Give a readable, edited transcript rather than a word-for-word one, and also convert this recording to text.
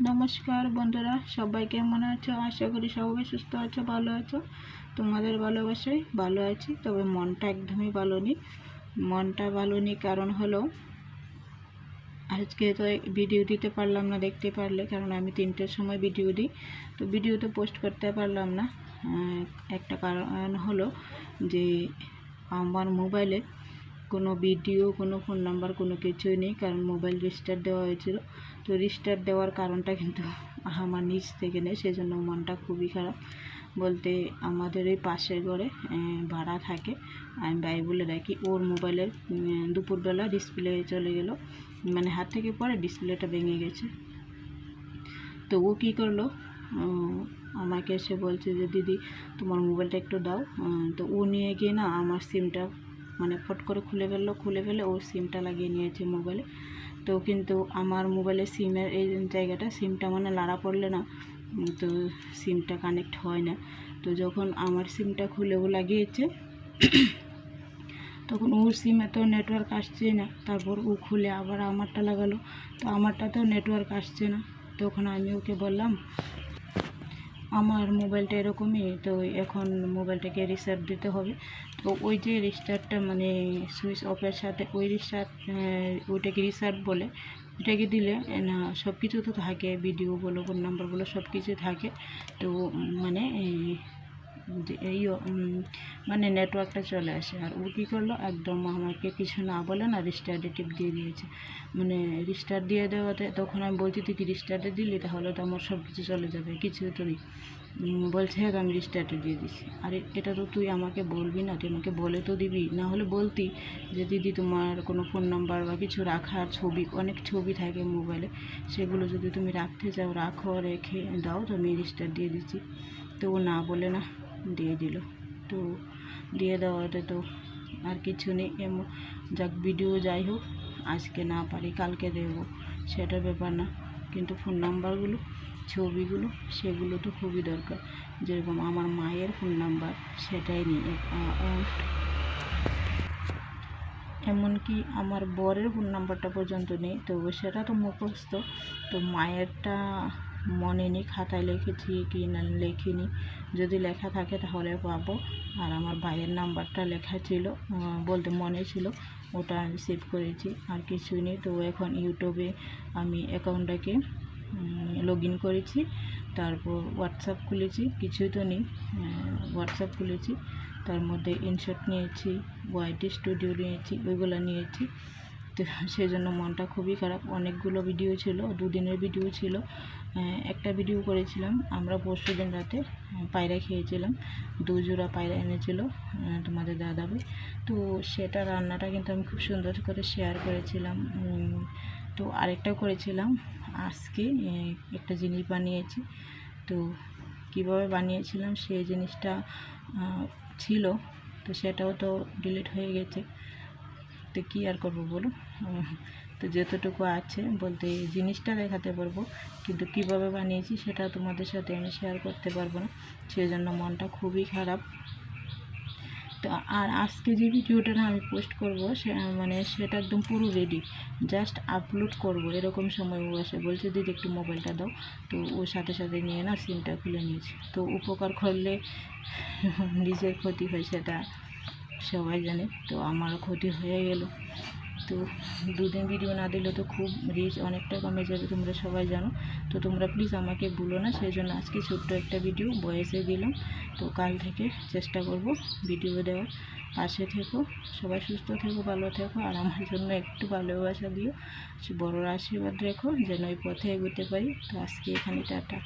নমস্কার বন্ধুরা, সবাই কেমন আছো? আশা করি সবাই সুস্থ আছো, ভালো আছো। তোমাদের ভালোবাসায় ভালো আছি, তবে মনটা একদমই ভালো নেই। মনটা ভালো নেই কারণ হলো আজকে তো ভিডিও দিতে পারলাম না, দেখতে পারলে, কারণ আমি 3টের সময় ভিডিও দিই, তো ভিডিও তো পোস্ট করতে পারলাম না। একটা কারণ হলো যে আমার মোবাইলে কোনো ভিডিও, কোনো ফোন নাম্বার, কোনো কিছুই নেই, কারণ মোবাইল রিস্টার্ট দেওয়া হয়েছিল। তো রিস্টার্ট দেওয়ার কারণটা কিন্তু আমার নিজ থেকে নেই, সেই জন্য মনটা খুবই খারাপ। বলতে আমাদের এই পাশের ঘরে ভাড়া থাকে, আমি ভাই বলে রাখি, ওর মোবাইলের দুপুরবেলা ডিসপ্লে চলে গেল, মানে হাত থেকে পরে ডিসপ্লেটা ভেঙে গেছে। তো ও কী করলো, আমাকে এসে বলছে যে দিদি তোমার মোবাইলটা একটু দাও। তো ও নিয়ে গিয়ে না আমার সিমটা মানে ফট করে খুলে ফেলে ওর সিমটা লাগিয়ে নিয়েছে মোবাইলে। তো কিন্তু আমার মোবাইলের সিমের এই জায়গাটা, সিমটা মানে লাড়া পড়লে না তো সিমটা কানেক্ট হয় না। তো যখন আমার সিমটা খুলে ও লাগিয়েছে তখন ওর সিমে তো নেটওয়ার্ক আসছে না, তারপর ও খুলে আবার আমারটা লাগালো, তো আমারটাতেও নেটওয়ার্ক আসছে না। তখন আমি ওকে বললাম আমার মোবাইলটা এরকমই, তো এখন মোবাইলটাকে রিস্টার্ট দিতে হবে। তো ওই যে রিস্টার্টটা মানে সুইচ অফের সাথে ওই রিস্টার্ট, ওইটাকে রিস্টার্ট বলে, ওইটাকে দিলে না সব কিছু তো থাকে, ভিডিও বলো, ফোন নাম্বার বলো, সব কিছু থাকে। তো মানে এই মানে নেটওয়ার্কটা চলে আসে। আর ও কী করলো, একদম আমাকে কিছু না বলে না রিস্টার্টে টিপ দিয়ে দিয়েছে। মানে রিস্টার্ট দিয়ে দেওয়াতে তখন আমি বলছি তুই কি রিস্টার্টে দিলি, তাহলে তো আমার সব কিছু চলে যাবে, কিছু তো নেই। বলছে হ্যাঁ আমি রিস্টার্টে দিয়ে দিচ্ছি। আরে এটা তো তুই আমাকে বলবি না, তুই আমাকে বলে তো দিবি, না হলে বলতি যে দিদি তোমার কোনো ফোন নাম্বার বা কিছু রাখার ছবি, অনেক ছবি থাকে মোবাইলে, সেগুলো যদি তুমি রাখতে চাও রাখো, রেখে দাও, তো আমি রিস্টার্ট দিয়ে দিচ্ছি। তো ও না বলে না দিয়ে দিল। তো দিয়ে দেওয়াতে তো আর কিছু নেই, এমন যাক ভিডিও যাই হোক, আজকে না পারি কালকে দেবো, সেটা ব্যাপার না, কিন্তু ফোন নাম্বারগুলো, ছবিগুলো, সেগুলো তো খুবই দরকার। যেরকম আমার মায়ের ফোন নাম্বার সেটাই নেই, এমনকি আমার বরের ফোন নাম্বারটা পর্যন্ত নেই, তো সেটা তো মুখস্থ। তো মায়েরটা মনে নেই, খাতায় লিখেছি কি না লেখিনি, যদি লেখা থাকে তাহলে পাবো। আর আমার ভাইয়ের নাম্বারটা লেখা ছিল, বলতে মনে ছিল, ওটা আমি সেভ করেছি, আর কিছুই নেই। তো এখন ইউটিউবে আমি অ্যাকাউন্টটাকে লগ ইন করেছি, তারপর হোয়াটসঅ্যাপ খুলেছি, কিছুই তো নেই। হোয়াটসঅ্যাপ খুলেছি, তার মধ্যে ইনশট নিয়েছি, ওয়াইটি স্টুডিও নিয়েছি, ওইগুলো নিয়েছি। তো সেই জন্য মনটা খুবই খারাপ। অনেকগুলো ভিডিও ছিল, 2 দিনের ভিডিও ছিল। একটা ভিডিও করেছিলাম আমরা পরশু দিন রাতে পায়রা খেয়েছিলাম, 2 জোড়া পায়রা এনেছিল তোমাদের দাদাভাই। তো সেটা রান্নাটা কিন্তু আমি খুব সুন্দর করে শেয়ার করেছিলাম। তো আরেকটাও করেছিলাম আজকে, একটা জিনিস বানিয়েছি। তো কিভাবে বানিয়েছিলাম সেই জিনিসটা ছিল, তো সেটাও তো ডিলিট হয়ে গেছে। তো কী আর করবো বলো। তো যতটুকু আছে বলতে জিনিসটা দেখাতে পারবো, কিন্তু কিভাবে বানিয়েছি সেটা তোমাদের সাথে আমি শেয়ার করতে পারবো না, সেই জন্য মনটা খুবই খারাপ। তো আর আজকে যে ভিডিওটা না আমি পোস্ট করবো, সে মানে সেটা একদম পুরো রেডি, জাস্ট আপলোড করব, এরকম সময় ও আসে বলছে দিদি একটু মোবাইলটা দাও। তো ওর সাথে সাথে নিয়ে না সিমটা খুলে নিয়েছি। তো উপকার করলে নিজের ক্ষতি হয় সেটা সবাই জানে, তো আমারও ক্ষতি হয়ে গেল। তো 2 দিন ভিডিও না দিলে তো খুব রিচ অনেকটা কমে যাবে, তোমরা সবাই জানো। তো তোমরা প্লিজ আমাকে ভুলো না, সেই জন্য আজকে ছোট্ট একটা ভিডিও ভয়েসে দিলাম। তো কাল থেকে চেষ্টা করব ভিডিও দেওয়ার। পাশে থেকো, সবাই সুস্থ থেকো, ভালো থেকো, আর আমার জন্য একটু ভালোবাসা দিও, বড়োর আশীর্বাদ রেখো যেন ওই পথে এগোতে পারি। তো আজকে এখানে টাটা।